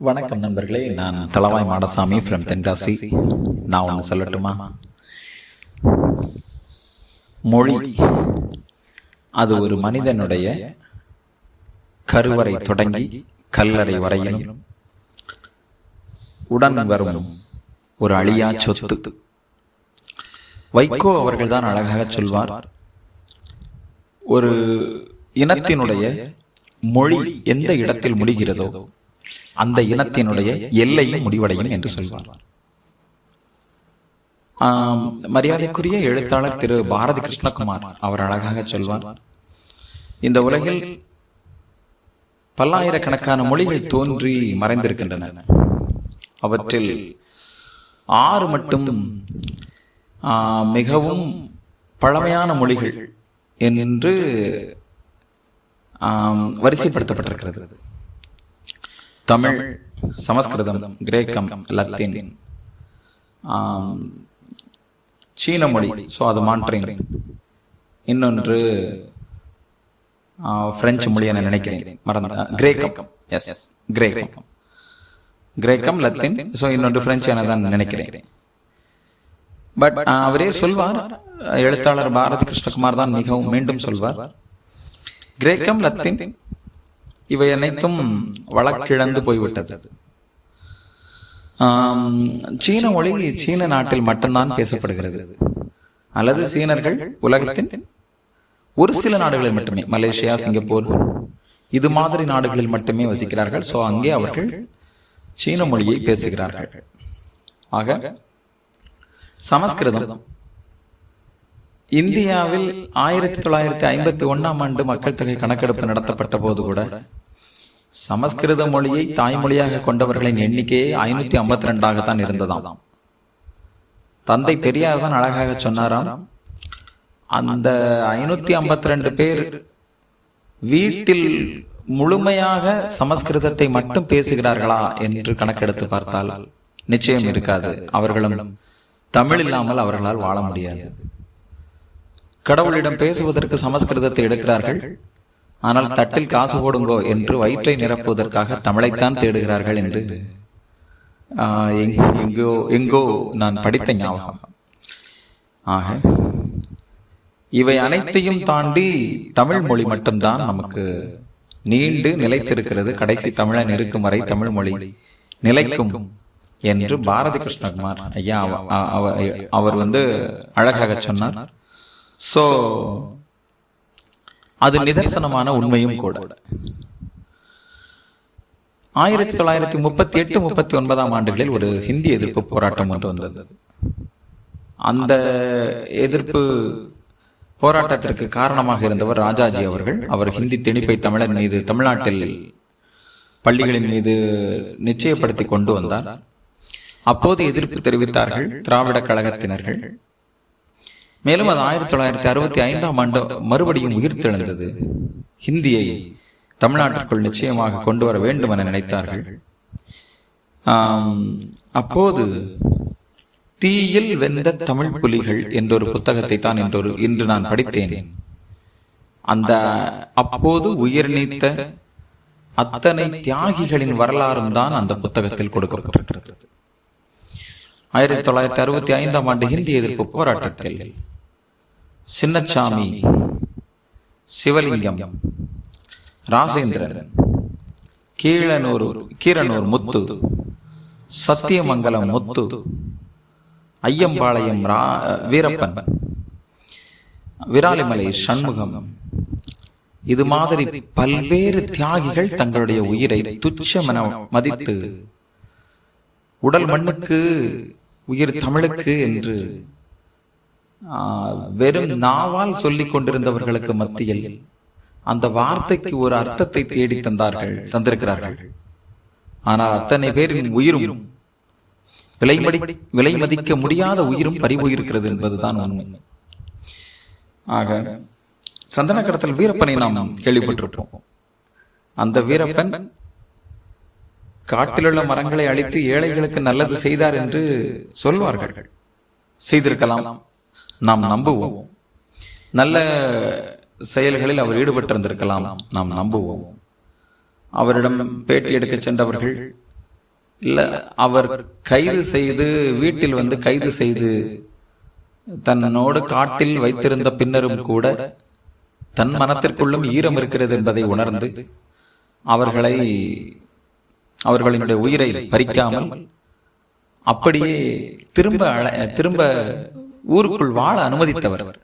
வணக்கம் நண்பர்களே, நான் தளவாய் மாடசாமி ஃப்ரம் தென்காசி. நான் ஒன்று சொல்லட்டுமா? மொழி அது ஒரு மனிதனுடைய கருவறை தொடங்கி கல்லறை வரையிலும் உடன் வரும் ஒரு அழியா சொத்து. வைகோ அவர்கள் தான் அழகாக சொல்வார், ஒரு இனத்தினுடைய மொழி எந்த இடத்தில் முடிகிறதோ அந்த இனத்தினுடைய எல்லையும் முடிவடையும் என்று சொல்வார். மரியாதைக்குரிய எழுத்தாளர் திரு பாரதி கிருஷ்ணகுமார் அவர் அழகாக சொல்வார், இந்த உலகில் பல்லாயிரக்கணக்கான மொழிகள் தோன்றி மறைந்திருக்கின்றன. அவற்றில் 6 மட்டும் மிகவும் பழமையான மொழிகள் என்று வரிசைப்படுத்தப்பட்டிருக்கிறது. தமிழ், சமஸ்கிருதம், கிரேக்கம், லத்தீன், சீன மொழி, ஸோ அது மாண்ட்ரின், இன்னொன்று பிரெஞ்சு மொழி என நினைக்கிறேன், மறந்த கிரேக்கம், கிரேக்கம், லத்தீன், ஸோ இன்னொன்று பிரெஞ்சு என தான் நினைக்கிறேன். பட் அவரே சொல்வார், எழுத்தாளர் பாரதி கிருஷ்ணகுமார் தான் மிகவும் மீண்டும் சொல்வார், கிரேக்கம், லத்தீன் இவை அனைத்தும் வழக்கிழந்து போய்விட்டது. சீன மொழி சீன நாட்டில் மட்டும்தான் பேசப்படுகிறது, அல்லது சீனர்கள் உலகத்தின் ஒரு சில நாடுகளில் மட்டுமே, மலேசியா, சிங்கப்பூர் இது மாதிரி நாடுகளில் மட்டுமே வசிக்கிறார்கள். ஸோ அங்கே அவர்கள் சீன மொழியை பேசுகிறார்கள். ஆக சமஸ்கிருதம் இந்தியாவில் 1951ஆம் ஆண்டு மக்கள் தொகை கணக்கெடுப்பு நடத்தப்பட்ட போது கூட சமஸ்கிருத மொழியை தாய்மொழியாக கொண்டவர்களின் எண்ணிக்கையே 552ஆகத்தான் இருந்ததாம். தந்தை பெரியார் தான் அழகாக சொன்னாராம், அந்த 552 பேர் வீட்டில் முழுமையாக சமஸ்கிருதத்தை மட்டும் பேசுகிறார்களா என்று கணக்கெடுத்து பார்த்தால் நிச்சயம் இருக்காது. அவர்களும் தமிழ் இல்லாமல் அவர்களால் வாழ முடியாது. கடவுளிடம் பேசுவதற்கு சமஸ்கிருதத்தை எடுக்கிறார்கள், ஆனால் தட்டில் காசு போடுங்கோ என்று வயிற்றை நிரப்புவதற்காக தமிழைத்தான் தேடுகிறார்கள் என்று எங்கோ நான் படித்த ஞாபகம். ஆக இவை அனைத்தையும் தாண்டி தமிழ் மொழி மட்டும்தான் நமக்கு நீண்டு நிலைத்திருக்கிறது. கடைசி தமிழன் இருக்கும் வரை தமிழ் மொழி நிலைக்கும் என்று பாரதி கிருஷ்ணகுமார் ஐயா அவர் அழகாக சொன்னார். ஸோ அது நிதர்சனமான உண்மையும் கூட. 1938-39ஆம் ஆண்டுகளில் ஒரு ஹிந்தி எதிர்ப்பு போராட்டம் ஒன்று வந்தது. அந்த எதிர்ப்பு போராட்டத்திற்கு காரணமாக இருந்தவர் ராஜாஜி அவர்கள். அவர் ஹிந்தி திணிப்பை தமிழர் மீது, தமிழ்நாட்டில் பள்ளிகளின் மீது நிச்சயப்படுத்தி கொண்டு வந்தார். அப்போது எதிர்ப்பு தெரிவித்தார்கள் திராவிட கழகத்தினர்கள். மேலும் அது 1965ஆம் ஆண்டு மறுபடியும் உயிர்த்தெழுந்தது. ஹிந்தியை தமிழ்நாட்டிற்குள் நிச்சயமாக கொண்டு வர வேண்டும் என நினைத்தார்கள். அப்போது தீயில் வெந்த தமிழ் புலிகள் என்ற ஒரு புத்தகத்தை தான் இன்று நான் படித்தேன். அந்த அப்போது உயிர் நீத்த அத்தனை தியாகிகளின் வரலாறும் தான் அந்த புத்தகத்தில் கொடுக்கப்பட்டிருக்கிறது. 1965ஆம் ஆண்டு ஹிந்தி எதிர்ப்பு போராட்டத்தில் சின்னசாமி, சிவலிங்கம், ராஜேந்திரன், கீரனூர் முத்து, சத்தியமங்கலம் முத்து, ஐயம்பாளையம் வீரப்பன், விராலிமலை சண்முகம், இது மாதிரி பல்வேறு தியாகிகள் தங்களுடைய உயிரை துச்சமென மதித்து உடல் மண்ணுக்கு உயிர் தமிழுக்கு என்று வெறும் நாவால் சொல்லிக் கொண்டிருந்தவர்களுக்கு மத்தியில் அந்த வார்த்தைக்கு ஒரு அர்த்தத்தை தேடி தந்திருக்கிறார்கள். ஆனால் அத்தனை பேரின் உயிரும் விலை மதிக்க முடியாத உயிரும் பறிபோயிருக்கிறது என்பதுதான் உண்மை. ஆக சந்தன கடத்தல் வீரப்பனை நாம் கேள்விப்பட்டிருப்போம். அந்த வீரப்பன் காட்டிலுள்ள மரங்களை அழித்து ஏழைகளுக்கு நல்லது செய்தார் என்று சொல்வார்கள். செய்திருக்கலாம், நாம் நம்புவோம். நல்ல செயல்களில் அவர் ஈடுபட்டிருந்திருக்கலாம், நாம் நம்புவோம். அவரிடம் பேட்டி எடுக்க சென்றவர்கள் இல்லை அவர் கைது செய்து வீட்டில் கைது செய்து தன்னோடு காட்டில் வைத்திருந்த பின்னரும் கூட தன் மனத்திற்குள்ளும் ஈரம் இருக்கிறது என்பதை உணர்ந்து அவர்களினுடைய உயிரை பறிக்காமல் அப்படியே திரும்ப ஊருக்குள் வாழ அனுமதித்தவர்.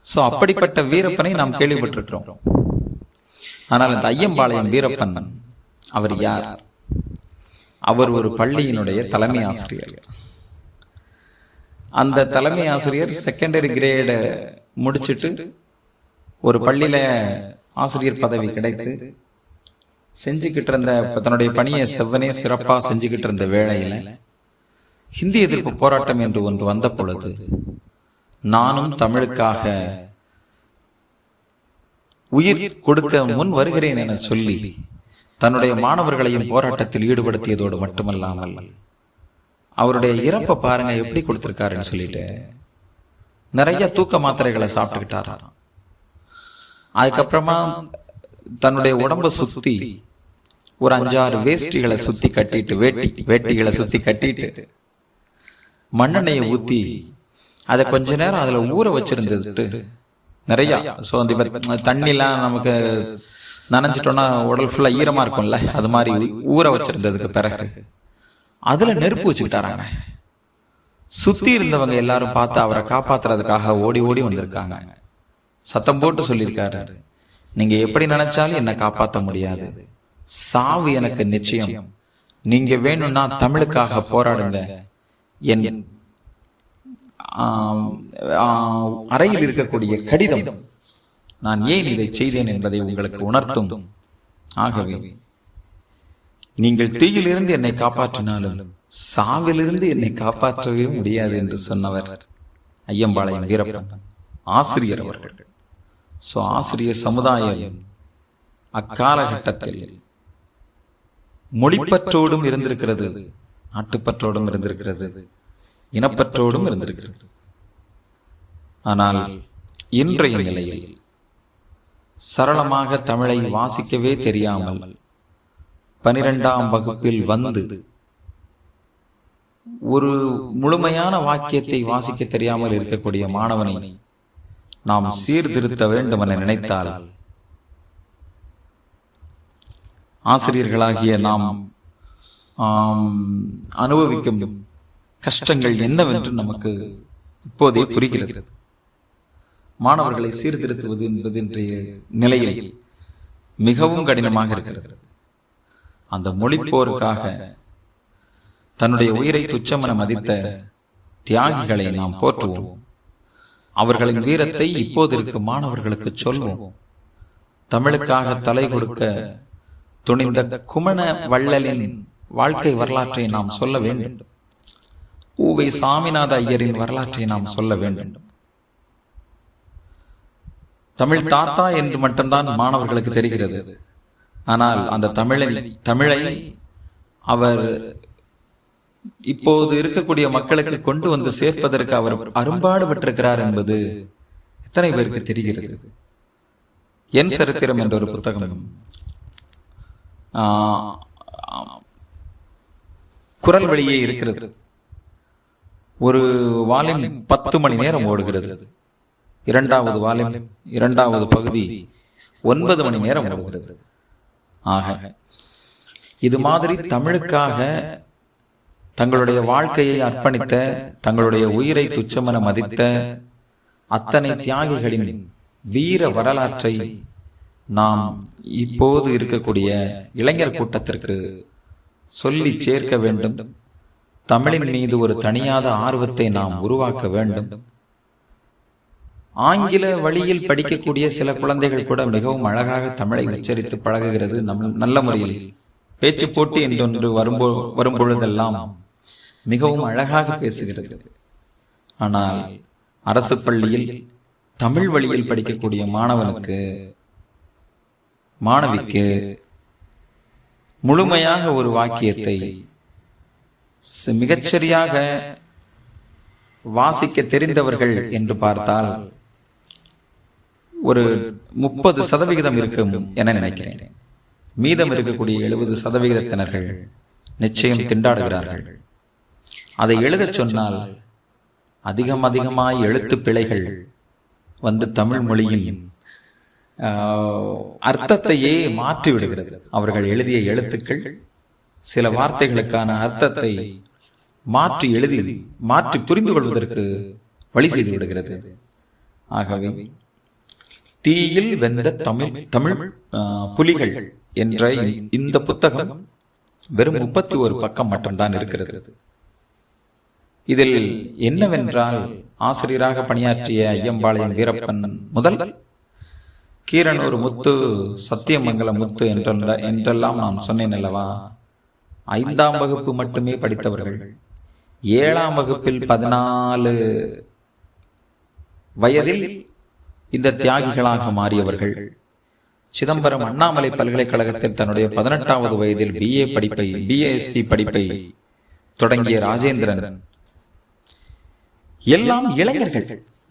சோ அப்படிப்பட்ட வீரப்பனை நாம் கேள்விப்பட்டிருக்கிறோம். ஆனால் இந்த ஐயம்பாளையம் வீரப்பன் அவர் யார்? அவர் ஒரு பள்ளியினுடைய தலைமை ஆசிரியர். அந்த தலைமை ஆசிரியர் செகண்டரி கிரேட முடிச்சுட்டு ஒரு பள்ளியில ஆசிரியர் பதவி கிடைத்து செஞ்சுக்கிட்டு இருந்த தன்னுடைய பணியை செவ்வனே சிறப்பா செஞ்சுக்கிட்டு இருந்த வேளையில ஹிந்தி எதிர்ப்பு போராட்டம் என்று ஒன்று வந்த பொழுது நானும் தமிழுக்காக உயிர் கொடுக்க முன் வருகிறேன் என சொல்லி தன்னுடைய மாணவர்களையும் போராட்டத்தில் ஈடுபடுத்தியதோடு மட்டுமல்லாமல் அவருடைய இறப்பை பாருங்க எப்படி கொடுத்திருக்காருன்னு சொல்லிட்டு நிறைய தூக்க மாத்திரைகளை சாப்பிட்டுக்கிட்டாராம். அதுக்கப்புறமா தன்னுடைய உடம்பை சுத்தி ஒரு 5-6 வேஷ்டிகளை சுத்தி கட்டிட்டு வேட்டிகளை சுத்தி கட்டிட்டு மண்ணெண்ணெயை ஊத்தி அதை கொஞ்ச நேரம் அதுல ஊற வச்சிருந்தது நிறைய. ஸோ அந்த தண்ணிலாம் நமக்கு நனைஞ்சிட்டோம்னா உடல் ஃபுல்லா ஈரமா இருக்கும்ல, அது மாதிரி ஊற வச்சிருந்ததுக்கு பிறகு அதுல நெருப்பு வச்சுக்கிட்டாராங்க. சுத்தி இருந்தவங்க எல்லாரும் பார்த்து அவரை காப்பாத்துறதுக்காக ஓடி ஓடி வந்திருக்காங்க. சத்தம் போட்டு சொல்லியிருக்காரு, நீங்க எப்படி நினைச்சாலும் என்னை காப்பாற்ற முடியாது, சாவு எனக்கு நிச்சயம், நீங்க வேணும்னா தமிழுக்காக போராடுங்க, என் அறையில் இருக்கக்கூடிய கடிதம் நான் ஏன் இதை செய்தேன் என்பதை உங்களுக்கு உணர்த்தும். ஆகவே நீங்கள் தீயிலிருந்து என்னை காப்பாற்றினாலும் சாவிலிருந்து என்னை காப்பாற்றவே முடியாது என்று சொன்னவர் ஐயம்பாளையம் வீரப்பன் ஆசிரியர் அவர்கள். சோ ஆசிரியர் சமுதாயம் அக்காலகட்டத்தில் மொழிப்பற்றோடும் இருந்திருக்கிறது, நாட்டுப்பற்றோடும் இருந்திருக்கிறது, இனப்பற்றோடும் இருந்திருக்கிறது. ஆனால் இன்றைய நிலையில் சரளமாக தமிழை வாசிக்கவே தெரியாமல் 12ஆம் வகுப்பில் வந்து ஒரு முழுமையான வாக்கியத்தை வாசிக்க தெரியாமல் இருக்கக்கூடிய மாணவனை நாம் சீர்திருத்த வேண்டும் என நினைத்தால் ஆசிரியர்களாகிய நாம் அனுபவிக்கும் கஷ்டங்கள் என்னவென்று நமக்கு இப்போதே புரிகிறது. மாணவர்களை சீர்திருத்துவது என்பது இன்றைய நிலையில் மிகவும் கடினமாக இருக்கிறது. அந்த மொழிப்போருக்காக தன்னுடைய உயிரை துச்சமென மதித்த தியாகிகளை நாம் போற்றுவோம். அவர்களின் வீரத்தை இப்போது இருக்கும் மாணவர்களுக்கு சொல்வோம். தமிழுக்காக தலை கொடுக்க துணிந்த குமண வள்ளலின் வாழ்க்கை வரலாற்றை நாம் சொல்ல வேண்டும். ஊவை சாமிநாத ஐயரின் வரலாற்றை நாம் சொல்ல வேண்டும். தமிழ் தாத்தா என்று மட்டும்தான் மாணவர்களுக்கு தெரிகிறது. ஆனால் அந்த தமிழை அவர் இப்போது இருக்கக்கூடிய மக்களுக்கு கொண்டு வந்து சேர்ப்பதற்கு அவர் அரும்பாடுபட்டிருக்கிறார் என்பது எத்தனை பேருக்கு தெரிகிறது? என் சரித்திரம் என்ற ஒரு புத்தகம் குரல் வழியே இருக்கிறது. ஒரு வால்யூம் 10 மணி நேரம் ஓடுகிறது. 2வது வால்யூம் 2வது பகுதி 9 மணி நேரம் ஓடுகிறது. ஆக இது மாதிரி தமிழுக்காக தங்களுடைய வாழ்க்கையை அர்ப்பணித்த, தங்களுடைய உயிரை துச்சமென மதித்த அத்தனை தியாகிகளின் வீர வரலாற்றை நாம் இப்போது இருக்கக்கூடிய இளைஞர் கூட்டத்திற்கு சொல்லி சேர்க்க வேண்டும். தமிழின் மீது ஒரு தனியாத ஆர்வத்தை நாம் உருவாக்க வேண்டும். ஆங்கில வழியில் படிக்கக்கூடிய சில குழந்தைகள் கூட மிகவும் அழகாக தமிழை உச்சரித்து பழகுகிறது. நல்ல முறையில் பேச்சு போட்டி என்றொன்று வரும்பொழுதெல்லாம் மிகவும் அழகாக பேசுகிறது. ஆனால் அரசு பள்ளியில் தமிழ் வழியில் படிக்கக்கூடிய மாணவிக்கு முழுமையாக ஒரு வாக்கியத்தை மிகச்சரியாக வாசிக்க தெரிந்தவர்கள் என்று பார்த்தால் ஒரு 30% இருக்கும் என நினைக்கிறேன். மீதம் இருக்கக்கூடிய 70% நிச்சயம் திண்டாடுகிறார்கள். அதை எழுதச் சொன்னால் அதிகமாய் எழுத்து பிழைகள் வந்து தமிழ் மொழியின் அர்த்தத்தையே மாற்றி விடுகிறது. அவர்கள் எழுதிய எழுத்துக்கள் சில வார்த்தைகளுக்கான அர்த்தத்தை மாற்றி புரிந்து கொள்வதற்கு வழி செய்து விடுகிறது. ஆகவே தீயில் வெந்த தமிழ் புலிகள் என்ற இந்த புத்தகம் வெறும் 31 பக்கம் மட்டும்தான் இருக்கிறது. இதில் என்னவென்றால், ஆசிரியராக பணியாற்றிய ஐயம்பாளையம் வீரப்பன் முதல் கீரனூர் முத்து, சத்தியமங்கலம் முத்து என்றெல்லாம் நான் சொன்னேன் அல்லவா, 5ஆம் வகுப்பு மட்டுமே படித்தவர்கள், 7ஆம் வகுப்பில் 14 வயதில் இந்த தியாகிகளாக மாறியவர்கள், சிதம்பரம் அண்ணாமலை பல்கலைக்கழகத்தில் தன்னுடைய 18வது வயதில் BSc படிப்பை தொடங்கிய ராஜேந்திரன், எல்லாம் இளைஞர்கள்,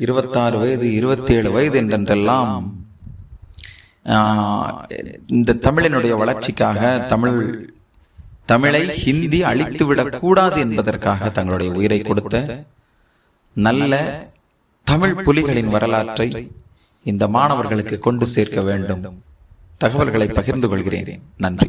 26 வயது 27 வயது என்றெல்லாம் இந்த தமிழினுடைய வளர்ச்சிக்காக தமிழை ஹிந்தி அழித்துவிடக் கூடாது என்பதற்காக தங்களுடைய உயிரை கொடுத்த நல்ல தமிழ் புலிகளின் வரலாற்றை இந்த மாணவர்களுக்கு கொண்டு சேர்க்க வேண்டும். தகவல்களை பகிர்ந்து கொள்கிறேன். நன்றி.